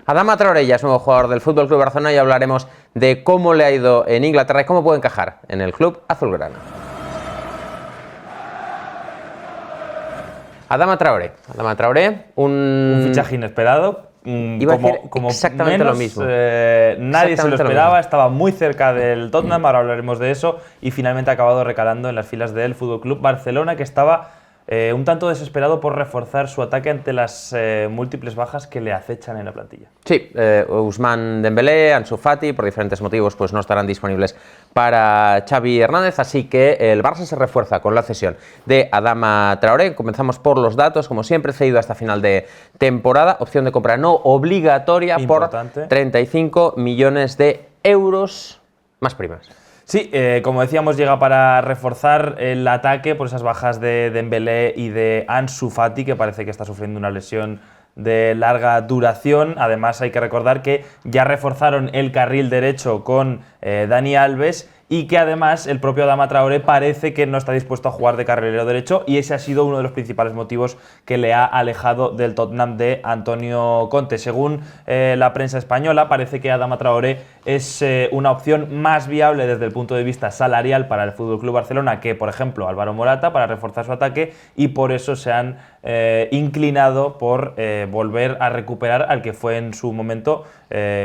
Adama Traoré ya es nuevo jugador del FC Barcelona y hablaremos de cómo le ha ido en Inglaterra y cómo puede encajar en el club azulgrana. Adama Traoré, un fichaje inesperado. Iba a decir exactamente lo mismo. Nadie se lo esperaba, estaba muy cerca del Tottenham, ahora hablaremos de eso, y finalmente ha acabado recalando en las filas del FC Barcelona, que estaba un tanto desesperado por reforzar su ataque ante las múltiples bajas que le acechan en la plantilla. Sí, Ousmane Dembélé, Ansu Fati, por diferentes motivos, pues no estarán disponibles para Xavi Hernández, así que el Barça se refuerza con la cesión de Adama Traoré. Comenzamos por los datos, como siempre, cedido hasta final de temporada, opción de compra no obligatoria. Importante. Por 35 millones de euros más primas. Sí, como decíamos, llega para reforzar el ataque por esas bajas de Dembélé y de Ansu Fati, que parece que está sufriendo una lesión de larga duración. Además, hay que recordar que ya reforzaron el carril derecho con Dani Alves y que además el propio Adama Traoré parece que no está dispuesto a jugar de carrilero derecho, y ese ha sido uno de los principales motivos que le ha alejado del Tottenham de Antonio Conte. Según la prensa española, parece que Adama Traoré es una opción más viable desde el punto de vista salarial para el FC Barcelona que, por ejemplo, Álvaro Morata, para reforzar su ataque, y por eso se han inclinado por volver a recuperar al que fue en su momento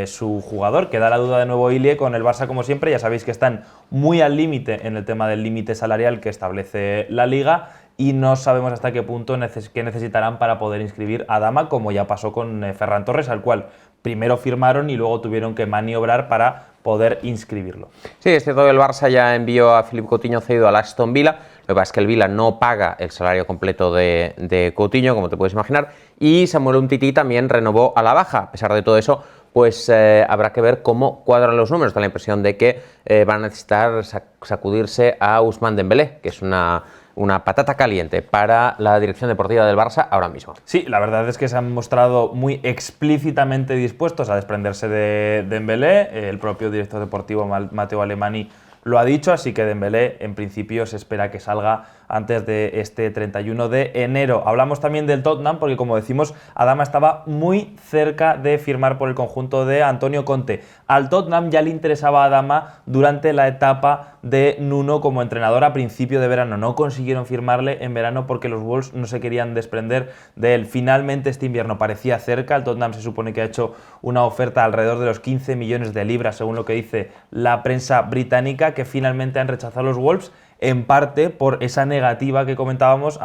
su jugador. Queda la duda de nuevo Ilie con el Barça, como siempre. Ya sabéis que están muy al límite en el tema del límite salarial que establece la Liga, y no sabemos hasta qué punto qué necesitarán para poder inscribir a Adama, como ya pasó con Ferran Torres, al cual primero firmaron y luego tuvieron que maniobrar para poder inscribirlo. Sí, es cierto que el Barça ya envió a Philippe Coutinho cedido al Aston Villa. Lo que pasa es que el Villa no paga el salario completo de Coutinho, como te puedes imaginar, y Samuel Umtiti también renovó a la baja. A pesar de todo eso, pues habrá que ver cómo cuadran los números. Da la impresión de que van a necesitar sacudirse a Ousmane Dembélé, que es una patata caliente para la dirección deportiva del Barça ahora mismo. Sí, la verdad es que se han mostrado muy explícitamente dispuestos a desprenderse de Dembélé. El propio director deportivo Matteo Alemany lo ha dicho, así que Dembélé en principio se espera que salga antes de este 31 de enero. Hablamos también del Tottenham porque, como decimos, Adama estaba muy cerca de firmar por el conjunto de Antonio Conte. Al Tottenham ya le interesaba a Adama durante la etapa de Nuno como entrenador a principio de verano. No consiguieron firmarle en verano porque los Wolves no se querían desprender de él. Finalmente este invierno parecía cerca. El Tottenham se supone que ha hecho una oferta alrededor de los 15 millones de libras, según lo que dice la prensa británica, que finalmente han rechazado los Wolves, en parte por esa negativa que comentábamos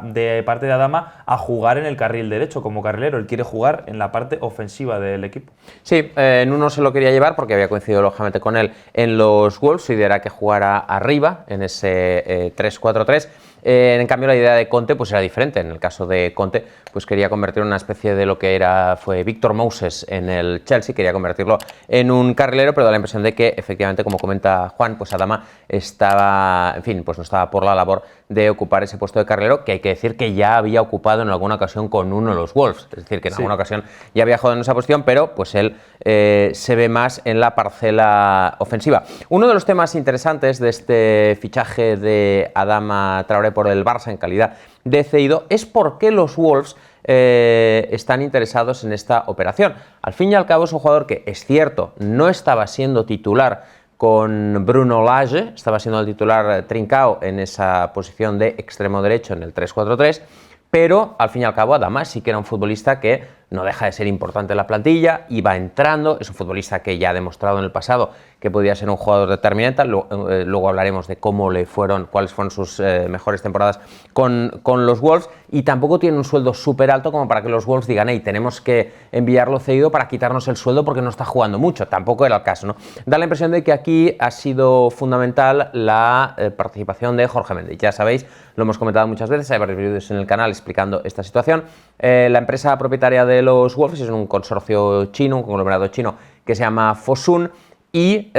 de parte de Adama a jugar en el carril derecho como carrilero. Él quiere jugar en la parte ofensiva del equipo. Sí, Nuno se lo quería llevar porque había coincidido lógicamente con él en los Wolves, y era que jugara arriba en ese 3-4-3. En cambio, la idea de Conte pues era diferente. En el caso de Conte, pues quería convertir una especie de lo que fue Victor Moses en el Chelsea, quería convertirlo en un carrilero, pero da la impresión de que, efectivamente, como comenta Juan, pues Adama estaba, en fin, pues no estaba por la labor de ocupar ese puesto de carrilero, que hay que decir que ya había ocupado en alguna ocasión con uno de los Wolves. Es decir, que en alguna ocasión ya había jugado en esa posición, pero pues él se ve más en la parcela ofensiva. Uno de los temas interesantes de este fichaje de Adama Traoré por el Barça en calidad de cedido es por qué los Wolves están interesados en esta operación. Al fin y al cabo es un jugador que, es cierto, no estaba siendo titular con Bruno Lage, estaba siendo el titular Trincao en esa posición de extremo derecho en el 3-4-3, pero al fin y al cabo Adama sí que era un futbolista que no deja de ser importante en la plantilla, iba entrando, es un futbolista que ya ha demostrado en el pasado que podía ser un jugador determinante. Luego hablaremos de cuáles fueron sus mejores temporadas con los Wolves, y tampoco tiene un sueldo súper alto como para que los Wolves digan, hey, tenemos que enviarlo cedido para quitarnos el sueldo porque no está jugando mucho. Tampoco era el caso, ¿no? Da la impresión de que aquí ha sido fundamental la participación de Jorge Méndez. Ya sabéis, lo hemos comentado muchas veces, hay varios vídeos en el canal explicando esta situación. La empresa propietaria de los Wolves es un consorcio chino, un conglomerado chino que se llama Fosun, y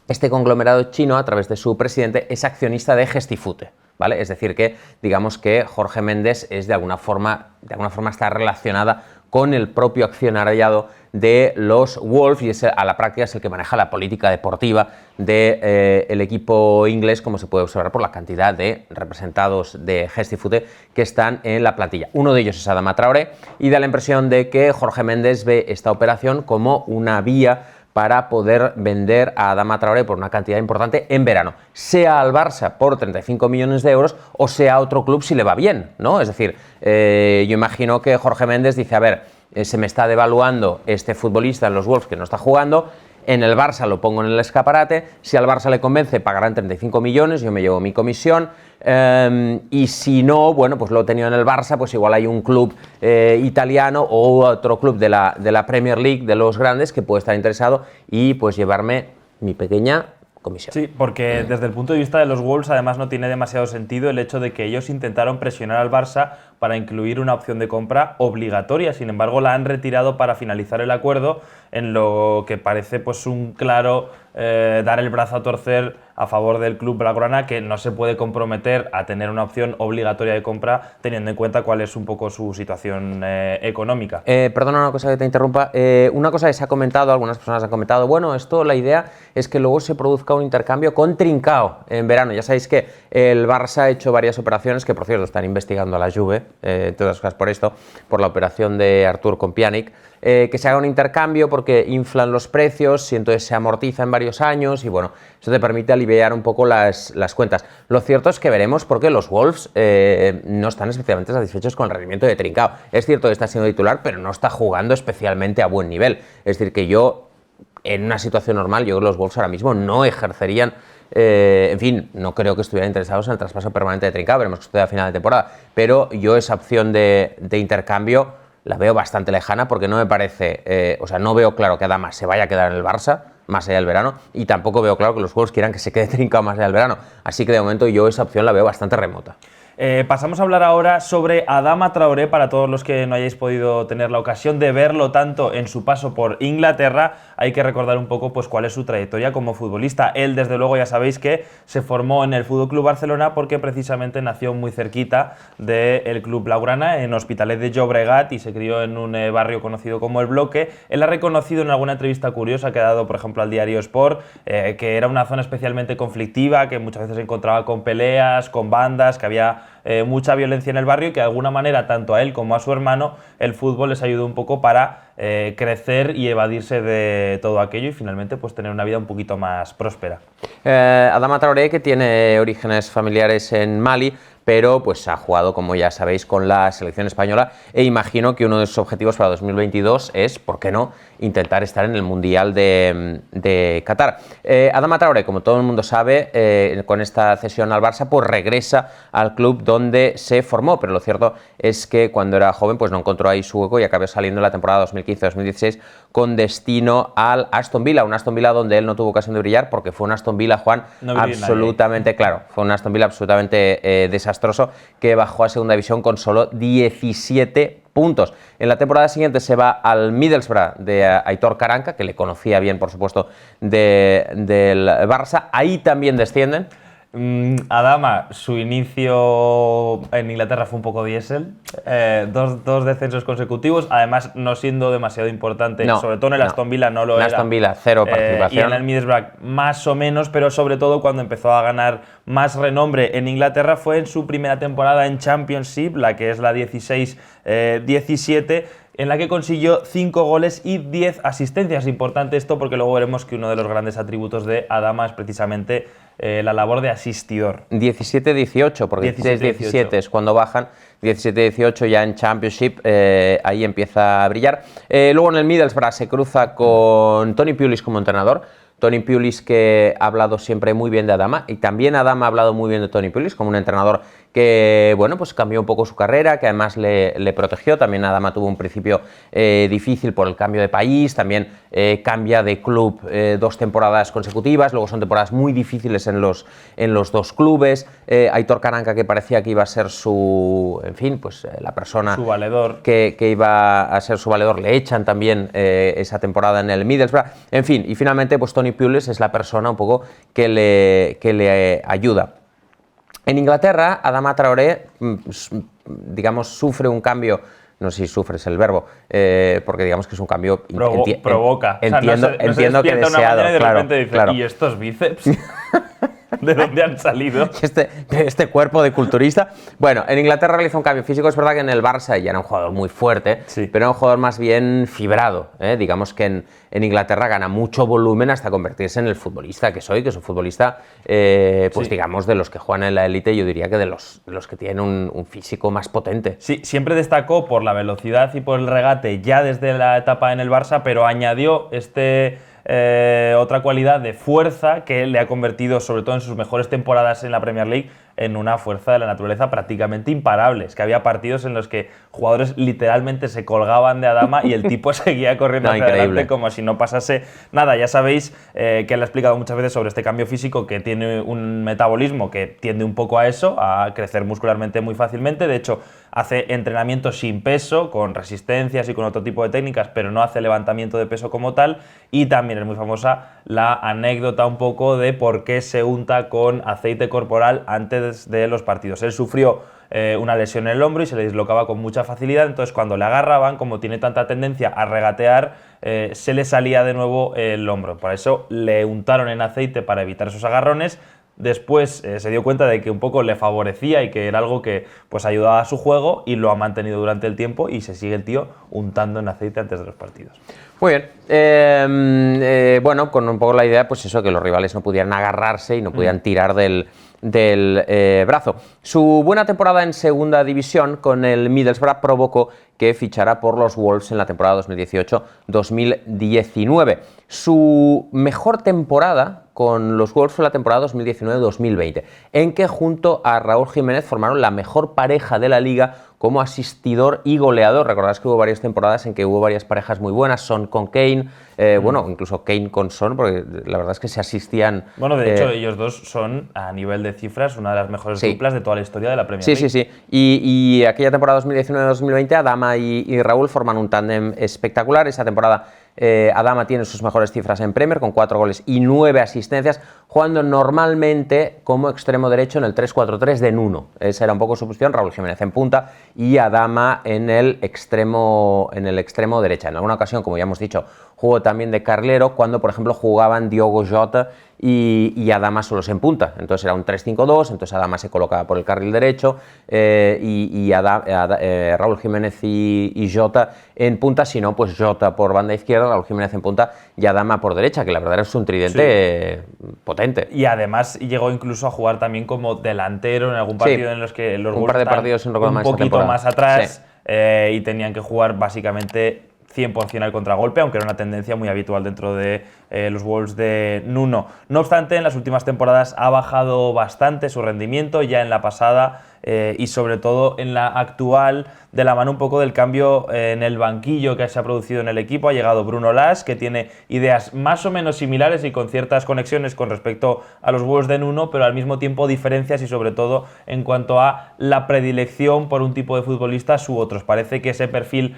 este conglomerado chino, a través de su presidente, es accionista de Gestifute, ¿vale? Es decir, que digamos que Jorge Méndez es de alguna forma está relacionada con el propio accionariado de los Wolves y a la práctica es el que maneja la política deportiva del equipo inglés, como se puede observar por la cantidad de representados de Gestifute que están en la plantilla. Uno de ellos es Adama Traoré y da la impresión de que Jorge Méndez ve esta operación como una vía para poder vender a Adama Traoré por una cantidad importante en verano, sea al Barça por 35 millones de euros o sea a otro club si le va bien, ¿no? Es decir, yo imagino que Jorge Méndez dice, a ver, se me está devaluando este futbolista en los Wolves que no está jugando, en el Barça lo pongo en el escaparate, si al Barça le convence pagarán 35 millones, yo me llevo mi comisión, y si no, bueno, pues lo he tenido en el Barça, pues igual hay un club italiano o otro club de la Premier League, de los grandes, que puede estar interesado y pues llevarme mi pequeña comisión. Sí, porque desde el punto de vista de los Wolves además no tiene demasiado sentido el hecho de que ellos intentaron presionar al Barça para incluir una opción de compra obligatoria, sin embargo la han retirado para finalizar el acuerdo, en lo que parece pues un claro dar el brazo a torcer a favor del club blaugrana, que no se puede comprometer a tener una opción obligatoria de compra teniendo en cuenta cuál es un poco su situación económica. Perdona una cosa que te interrumpa, una cosa que se ha comentado, algunas personas han comentado, bueno, esto la idea es que luego se produzca un intercambio con Trincao en verano. Ya sabéis que el Barça ha hecho varias operaciones, que por cierto están investigando a la Juve, entre otras cosas por esto, por la operación de Artur con Pjanic, que se haga un intercambio porque inflan los precios y entonces se amortiza en varios años y bueno, eso te permite aliviar un poco las cuentas. Lo cierto es que veremos porque los Wolves no están especialmente satisfechos con el rendimiento de Trincao. Es cierto que está siendo titular, pero no está jugando especialmente a buen nivel. Es decir, que yo, en una situación normal, yo creo que los Wolves ahora mismo no ejercerían, en fin, no creo que estuvieran interesados en el traspaso permanente de Trincao, veremos que esto a final de temporada, pero yo esa opción de intercambio la veo bastante lejana porque no me parece, o sea, no veo claro que Adama se vaya a quedar en el Barça más allá del verano y tampoco veo claro que los Wolves quieran que se quede Trincao más allá del verano, así que de momento yo esa opción la veo bastante remota. Pasamos a hablar ahora sobre Adama Traoré, para todos los que no hayáis podido tener la ocasión de verlo tanto en su paso por Inglaterra. Hay que recordar un poco pues, cuál es su trayectoria como futbolista. Él, desde luego, ya sabéis que se formó en el FC Barcelona porque precisamente nació muy cerquita del club blaugrana, en Hospitalet de Llobregat, y se crió en un barrio conocido como El Bloque. Él ha reconocido en alguna entrevista curiosa que ha dado, por ejemplo, al diario Sport, que era una zona especialmente conflictiva, que muchas veces se encontraba con peleas, con bandas, que había mucha violencia en el barrio y que de alguna manera tanto a él como a su hermano el fútbol les ayudó un poco para crecer y evadirse de todo aquello y finalmente pues tener una vida un poquito más próspera. Adama Traoré, que tiene orígenes familiares en Mali, pero pues ha jugado, como ya sabéis, con la selección española e imagino que uno de sus objetivos para 2022 es, ¿por qué no?, intentar estar en el Mundial de Qatar. Adama Traoré, como todo el mundo sabe, con esta cesión al Barça, pues regresa al club donde se formó, pero lo cierto es que cuando era joven pues no encontró ahí su hueco y acabó saliendo en la temporada 2015-2016 con destino al Aston Villa, un Aston Villa donde él no tuvo ocasión de brillar porque fue un Aston Villa, Juan, no absolutamente, claro, fue un Aston Villa absolutamente desastroso que bajó a segunda división con solo 17 puntos. En la temporada siguiente se va al Middlesbrough de Aitor Karanka, que le conocía bien, por supuesto, del Barça. Ahí también descienden. Adama, su inicio en Inglaterra fue un poco diésel, dos descensos consecutivos, además no siendo demasiado importante, sobre todo en el Aston Villa no lo era. Aston Villa, cero participación. Y en el Middlesbrough más o menos, pero sobre todo cuando empezó a ganar más renombre en Inglaterra fue en su primera temporada en Championship, la que es la 16-17, en la que consiguió 5 goles y 10 asistencias. Importante esto porque luego veremos que uno de los grandes atributos de Adama es precisamente la labor de asistidor. 17-18, porque 16-17 es cuando bajan, 17-18 ya en Championship, ahí empieza a brillar. Luego en el Middlesbrough se cruza con Tony Pulis como entrenador. Tony Pulis, que ha hablado siempre muy bien de Adama, y también Adama ha hablado muy bien de Tony Pulis como un entrenador que, bueno, pues cambió un poco su carrera, que además le protegió. También Adama tuvo un principio difícil por el cambio de país, también cambia de club 2 temporadas consecutivas, luego son temporadas muy difíciles en los 2 clubes. Aitor Karanka, que parecía que iba a ser su, en fin, pues la persona, su valedor, que iba a ser su valedor, le echan también esa temporada en el Middlesbrough. En fin, y finalmente pues Tony Pulis es la persona un poco que le ayuda. En Inglaterra, Adama Traoré, digamos, sufre un cambio no sé si sufres el verbo, porque digamos que es un cambio... provoca. Entiendo que deseado, y de repente dice, claro. ¿y estos bíceps? ¿De dónde han salido? Este cuerpo de culturista. Bueno, en Inglaterra realizó un cambio físico. Es verdad que en el Barça ya era un jugador muy fuerte, sí, pero era un jugador más bien fibrado. Digamos que en Inglaterra gana mucho volumen hasta convertirse en el futbolista que soy, que es un futbolista, pues sí, digamos, de los que juegan en la élite, yo diría que de los que tienen un físico más potente. Sí, siempre destacó por la velocidad y por el regate ya desde la etapa en el Barça, pero añadió otra cualidad de fuerza que le ha convertido, sobre todo en sus mejores temporadas en la Premier League, en una fuerza de la naturaleza prácticamente imparable. Es que había partidos en los que jugadores literalmente se colgaban de Adama y el tipo seguía corriendo hacia adelante como si no pasase nada. Ya sabéis que él ha explicado muchas veces sobre este cambio físico, que tiene un metabolismo que tiende un poco a eso, a crecer muscularmente muy fácilmente. De hecho, hace entrenamiento sin peso, con resistencias y con otro tipo de técnicas, pero no hace levantamiento de peso como tal. Y también es muy famosa la anécdota un poco de por qué se unta con aceite corporal antes de los partidos. Él sufrió una lesión en el hombro y se le dislocaba con mucha facilidad, entonces cuando le agarraban, como tiene tanta tendencia a regatear, se le salía de nuevo el hombro. Por eso le untaron en aceite para evitar esos agarrones. Después se dio cuenta de que un poco le favorecía y que era algo que pues ayudaba a su juego, y lo ha mantenido durante el tiempo, y se sigue el tío untando en aceite antes de los partidos. Muy bien. Bueno, con un poco la idea, pues eso, que los rivales no pudieran agarrarse y no pudieran tirar del brazo. Su buena temporada en segunda división con el Middlesbrough provocó que fichara por los Wolves en la temporada 2018-2019. Su mejor temporada con los Wolves fue la temporada 2019-2020, en que junto a Raúl Jiménez formaron la mejor pareja de la liga como asistidor y goleador. Recordad que hubo varias temporadas en que hubo varias parejas muy buenas, Son con Kane, bueno, incluso Kane con Son, porque la verdad es que se asistían... Bueno, de hecho, ellos dos son, a nivel de cifras, una de las mejores duplas de toda la historia de la Premier League. Sí. Y aquella temporada 2019-2020, Adama y Raúl forman un tándem espectacular. Esa temporada Adama tiene sus mejores cifras en Premier, con 4 goles y 9 asistencias, jugando normalmente como extremo derecho en el 3-4-3 de Nuno. Esa era un poco su posición, Raúl Jiménez en punta y Adama en el extremo derecha. En alguna ocasión, como ya hemos dicho, jugó también de carrilero cuando, por ejemplo, jugaban Diogo Jota y Adama solos en punta. Entonces era un 3-5-2, entonces Adama se colocaba por el carril derecho Raúl Jiménez y Jota en punta, si no, pues Jota por banda izquierda, Raúl Jiménez en punta y Adama por derecha, que la verdad es un tridente potente. Y además llegó incluso a jugar también como delantero en algún partido en los que los un par de partidos un poquito más atrás y tenían que jugar básicamente 100% al contragolpe, aunque era una tendencia muy habitual dentro de los Wolves de Nuno. No obstante, en las últimas temporadas ha bajado bastante su rendimiento, ya en la pasada y sobre todo en la actual, de la mano un poco del cambio en el banquillo que se ha producido en el equipo. Ha llegado Bruno Lage, que tiene ideas más o menos similares y con ciertas conexiones con respecto a los Wolves de Nuno, pero al mismo tiempo diferencias, y sobre todo en cuanto a la predilección por un tipo de futbolistas u otros. Parece que ese perfil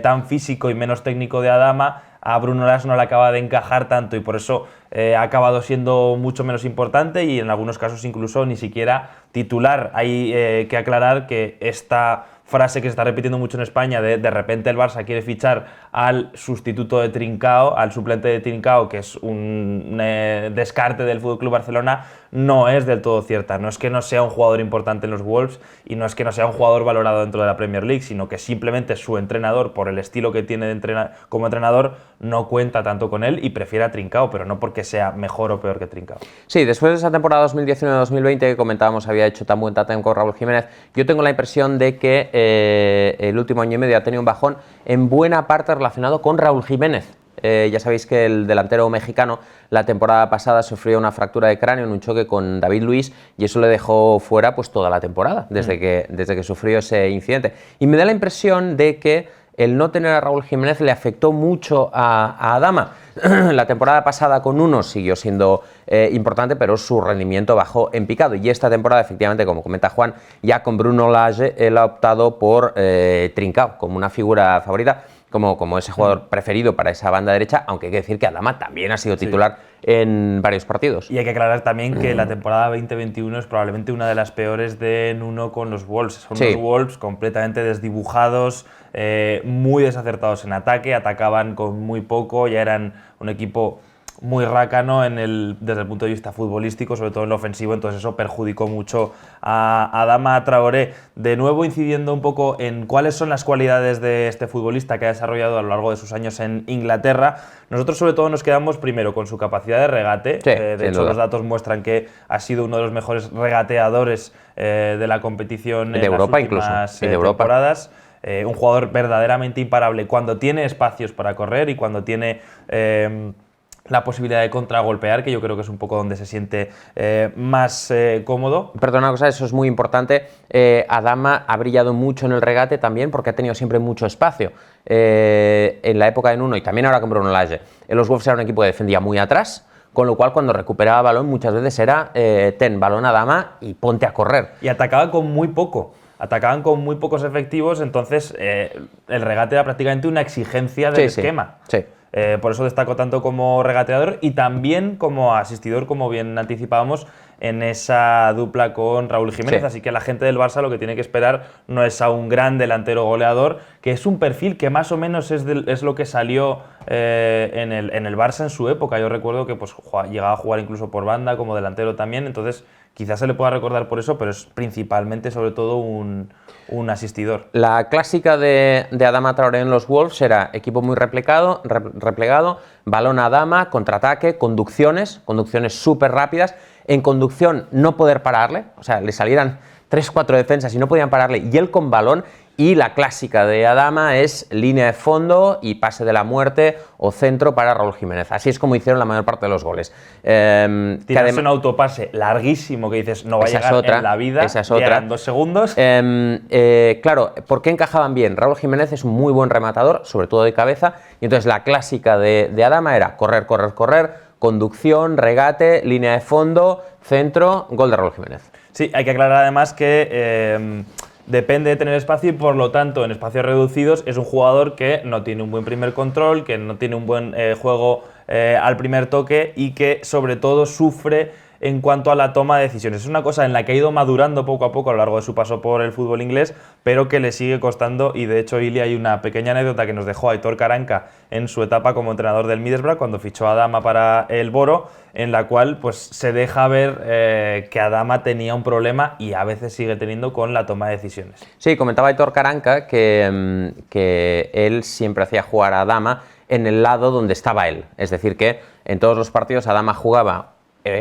tan físico y menos técnico de Adama a Bruno Lage no le acaba de encajar tanto, y por eso ha acabado siendo mucho menos importante y en algunos casos incluso ni siquiera titular. Hay que aclarar que esta frase que se está repitiendo mucho en España de repente el Barça quiere fichar al sustituto de Trincao, al suplente de Trincao, que es un descarte del FC Barcelona, no es del todo cierta. No es que no sea un jugador importante en los Wolves y no es que no sea un jugador valorado dentro de la Premier League, sino que simplemente su entrenador, por el estilo que tiene como entrenador, no cuenta tanto con él y prefiere a Trincao, pero no porque sea mejor o peor que Trincao. Sí, después de esa temporada 2019-2020 que comentábamos había hecho tan buen tándem con Raúl Jiménez, yo tengo la impresión de que el último año y medio ha tenido un bajón en buena parte relacionado con Raúl Jiménez. Ya sabéis que el delantero mexicano la temporada pasada sufrió una fractura de cráneo en un choque con David Luiz y eso le dejó fuera pues toda la temporada desde que sufrió ese incidente. Y me da la impresión de que el no tener a Raúl Jiménez le afectó mucho a Adama. La temporada pasada con uno siguió siendo importante, pero su rendimiento bajó en picado. Y esta temporada, efectivamente, como comenta Juan, ya con Bruno Lage, él ha optado por Trincao como una figura favorita. como ese jugador preferido para esa banda derecha, aunque hay que decir que Adama también ha sido titular en varios partidos. Y hay que aclarar también que la temporada 2021 es probablemente una de las peores de Nuno con los Wolves. Son unos Wolves completamente desdibujados, muy desacertados en ataque, atacaban con muy poco, ya eran un equipo muy rácano desde el punto de vista futbolístico, sobre todo en lo ofensivo, entonces eso perjudicó mucho a Adama Traoré. De nuevo incidiendo un poco en cuáles son las cualidades de este futbolista que ha desarrollado a lo largo de sus años en Inglaterra, nosotros sobre todo nos quedamos primero con su capacidad de regate. De hecho, los datos muestran que ha sido uno de los mejores regateadores de la competición en Europa, las últimas temporadas. Un jugador verdaderamente imparable cuando tiene espacios para correr y cuando tiene la posibilidad de contragolpear, que yo creo que es un poco donde se siente más cómodo. Perdona una cosa, eso es muy importante. Adama ha brillado mucho en el regate también porque ha tenido siempre mucho espacio. En la época de Nuno y también ahora con Bruno Lage, los Wolves era un equipo que defendía muy atrás, con lo cual cuando recuperaba balón muchas veces era ten balón a Adama y ponte a correr. Y atacaba con muy poco. Atacaban con muy pocos efectivos, entonces el regate era prácticamente una exigencia del esquema. Sí. Por eso destacó tanto como regateador y también como asistidor, como bien anticipábamos, en esa dupla con Raúl Jiménez. Así que la gente del Barça lo que tiene que esperar no es a un gran delantero goleador, que es un perfil que más o menos es lo que salió en el Barça en su época. Yo recuerdo que pues, llegaba a jugar incluso por banda, como delantero también, entonces quizás se le pueda recordar por eso, pero es principalmente, sobre todo, un asistidor. La clásica de Adama Traoré en los Wolves era equipo muy replegado, balón a Adama, contraataque, conducciones súper rápidas. En conducción no poder pararle, o sea, le salieran 3-4 defensas y no podían pararle, y él con balón. Y la clásica de Adama es línea de fondo y pase de la muerte o centro para Raúl Jiménez. Así es como hicieron la mayor parte de los goles. Tienes un autopase larguísimo que dices no va a llegar en la vida, llegan 2 segundos. Claro, ¿por qué encajaban bien? Raúl Jiménez es un muy buen rematador, sobre todo de cabeza, y entonces la clásica de Adama era correr, conducción, regate, línea de fondo, centro, gol de Raúl Jiménez. Sí, hay que aclarar además que depende de tener espacio y por lo tanto en espacios reducidos es un jugador que no tiene un buen primer control, que no tiene un buen juego al primer toque y que sobre todo sufre en cuanto a la toma de decisiones. Es una cosa en la que ha ido madurando poco a poco a lo largo de su paso por el fútbol inglés, pero que le sigue costando, y de hecho, Ili, hay una pequeña anécdota que nos dejó Aitor Karanka en su etapa como entrenador del Middlesbrough cuando fichó a Adama para el Boro, en la cual pues se deja ver que Adama tenía un problema y a veces sigue teniendo con la toma de decisiones. Sí, comentaba Aitor Karanka que él siempre hacía jugar a Adama en el lado donde estaba él, es decir que en todos los partidos Adama jugaba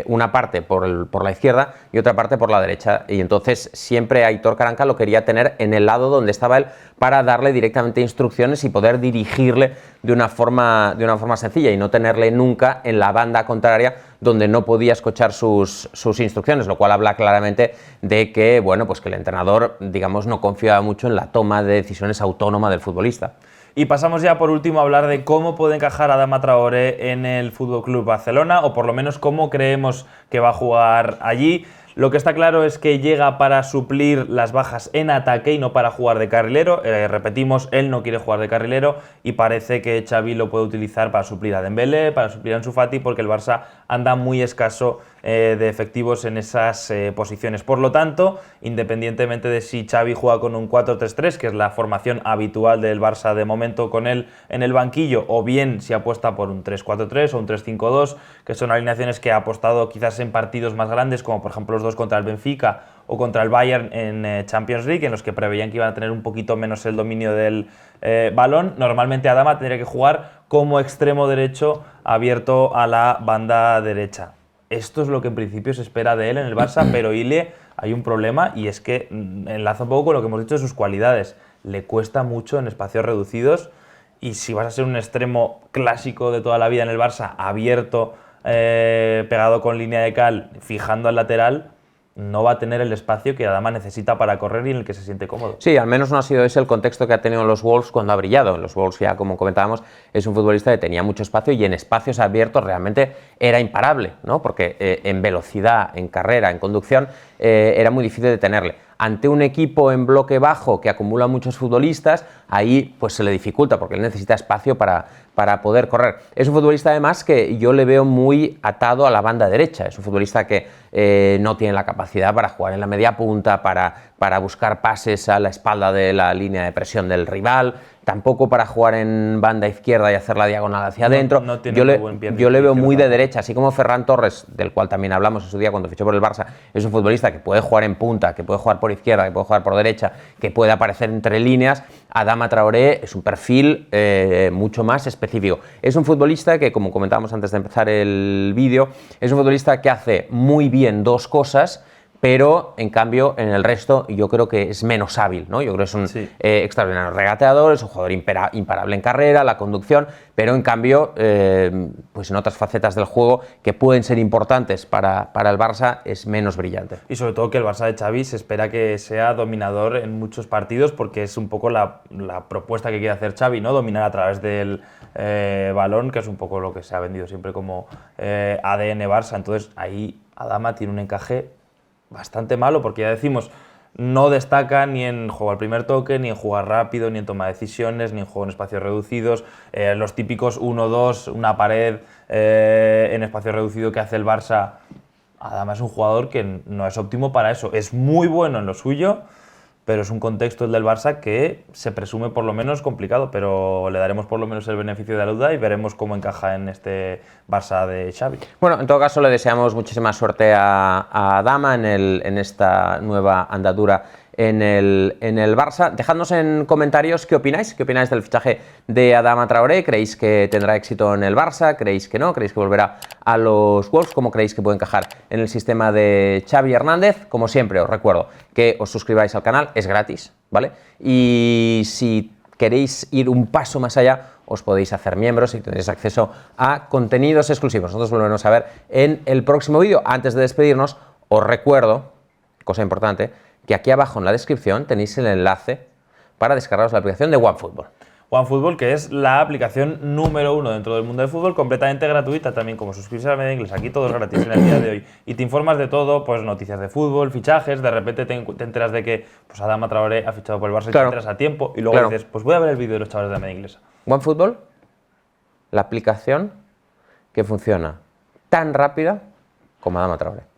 una parte por la izquierda y otra parte por la derecha, y entonces siempre Aitor Karanka lo quería tener en el lado donde estaba él para darle directamente instrucciones y poder dirigirle de una forma sencilla y no tenerle nunca en la banda contraria donde no podía escuchar sus instrucciones, lo cual habla claramente de que, bueno, pues que el entrenador, digamos, no confiaba mucho en la toma de decisiones autónoma del futbolista. Y pasamos ya por último a hablar de cómo puede encajar Adama Traoré en el FC Barcelona, o por lo menos cómo creemos que va a jugar allí. Lo que está claro es que llega para suplir las bajas en ataque y no para jugar de carrilero. Repetimos, él no quiere jugar de carrilero y parece que Xavi lo puede utilizar para suplir a Dembélé, para suplir a Ansu Fati, porque el Barça anda muy escaso de efectivos en esas posiciones. Por lo tanto, independientemente de si Xavi juega con un 4-3-3, que es la formación habitual del Barça de momento con él en el banquillo, o bien si apuesta por un 3-4-3 o un 3-5-2, que son alineaciones que ha apostado quizás en partidos más grandes, como por ejemplo los dos contra el Benfica o contra el Bayern en Champions League, en los que preveían que iban a tener un poquito menos el dominio del balón. Normalmente Adama tendría que jugar como extremo derecho abierto a la banda derecha. Esto es lo que en principio se espera de él en el Barça, pero Ile, hay un problema, y es que enlaza un poco con lo que hemos dicho de sus cualidades. Le cuesta mucho en espacios reducidos, y si vas a ser un extremo clásico de toda la vida en el Barça, abierto, pegado con línea de cal, fijando al lateral, no va a tener el espacio que Adama necesita para correr y en el que se siente cómodo. Sí, al menos no ha sido ese el contexto que ha tenido en los Wolves cuando ha brillado. En los Wolves, ya como comentábamos, es un futbolista que tenía mucho espacio y en espacios abiertos realmente era imparable, ¿no? Porque en velocidad, en carrera, en conducción, era muy difícil detenerle. ante un equipo en bloque bajo que acumula muchos futbolistas, ahí pues se le dificulta porque él necesita espacio para poder correr. Es un futbolista además que yo le veo muy atado a la banda derecha, es un futbolista que no tiene la capacidad para jugar en la media punta, para buscar pases a la espalda de la línea de presión del rival, tampoco para jugar en banda izquierda y hacer la diagonal hacia adentro. Yo le veo muy de derecha, así como Ferran Torres, del cual también hablamos en su día cuando fichó por el Barça, es un futbolista que puede jugar en punta, que puede jugar por izquierda, que puede jugar por derecha, que puede aparecer entre líneas. Adama Traoré es un perfil mucho más específico. Es un futbolista que, como comentábamos antes de empezar el vídeo, es un futbolista que hace muy bien dos cosas, pero en cambio en el resto yo creo que es menos hábil, ¿no? Yo creo que es un extraordinario regateador, es un jugador imparable en carrera, la conducción, pero en cambio pues en otras facetas del juego que pueden ser importantes para el Barça es menos brillante. Y sobre todo que el Barça de Xavi se espera que sea dominador en muchos partidos porque es un poco la propuesta que quiere hacer Xavi, ¿no? Dominar a través del balón, que es un poco lo que se ha vendido siempre como ADN Barça. Entonces ahí Adama tiene un encaje bastante malo porque ya decimos, no destaca ni en juego al primer toque, ni en jugar rápido, ni en toma de decisiones, ni en juego en espacios reducidos. Los típicos 1-2, una pared en espacio reducido que hace el Barça. Adama es un jugador que no es óptimo para eso. Es muy bueno en lo suyo, pero es un contexto el del Barça que se presume por lo menos complicado, pero le daremos por lo menos el beneficio de la duda y veremos cómo encaja en este Barça de Xavi. Bueno, en todo caso le deseamos muchísima suerte a Adama en esta nueva andadura en el Barça. Dejadnos en comentarios qué opináis del fichaje de Adama Traoré. ¿Creéis que tendrá éxito en el Barça? ¿Creéis que no? ¿Creéis que volverá a los Wolves? ¿Cómo creéis que puede encajar en el sistema de Xavi Hernández? Como siempre, os recuerdo que os suscribáis al canal, es gratis, ¿vale? Y si queréis ir un paso más allá, os podéis hacer miembros y tendréis acceso a contenidos exclusivos. Nosotros volveremos a ver en el próximo vídeo. Antes de despedirnos, os recuerdo, cosa importante, que aquí abajo en la descripción tenéis el enlace para descargaros la aplicación de OneFootball. OneFootball, que es la aplicación número 1 dentro del mundo del fútbol, completamente gratuita, también como suscribirse a la media inglés. Aquí todo es gratis en el día de hoy. Y te informas de todo, pues noticias de fútbol, fichajes, de repente te enteras de que pues, Adama Traoré ha fichado por el Barça y te enteras a tiempo, y luego dices, pues voy a ver el vídeo de los chavales de la media inglesa. OneFootball, la aplicación que funciona tan rápida como Adama Traoré.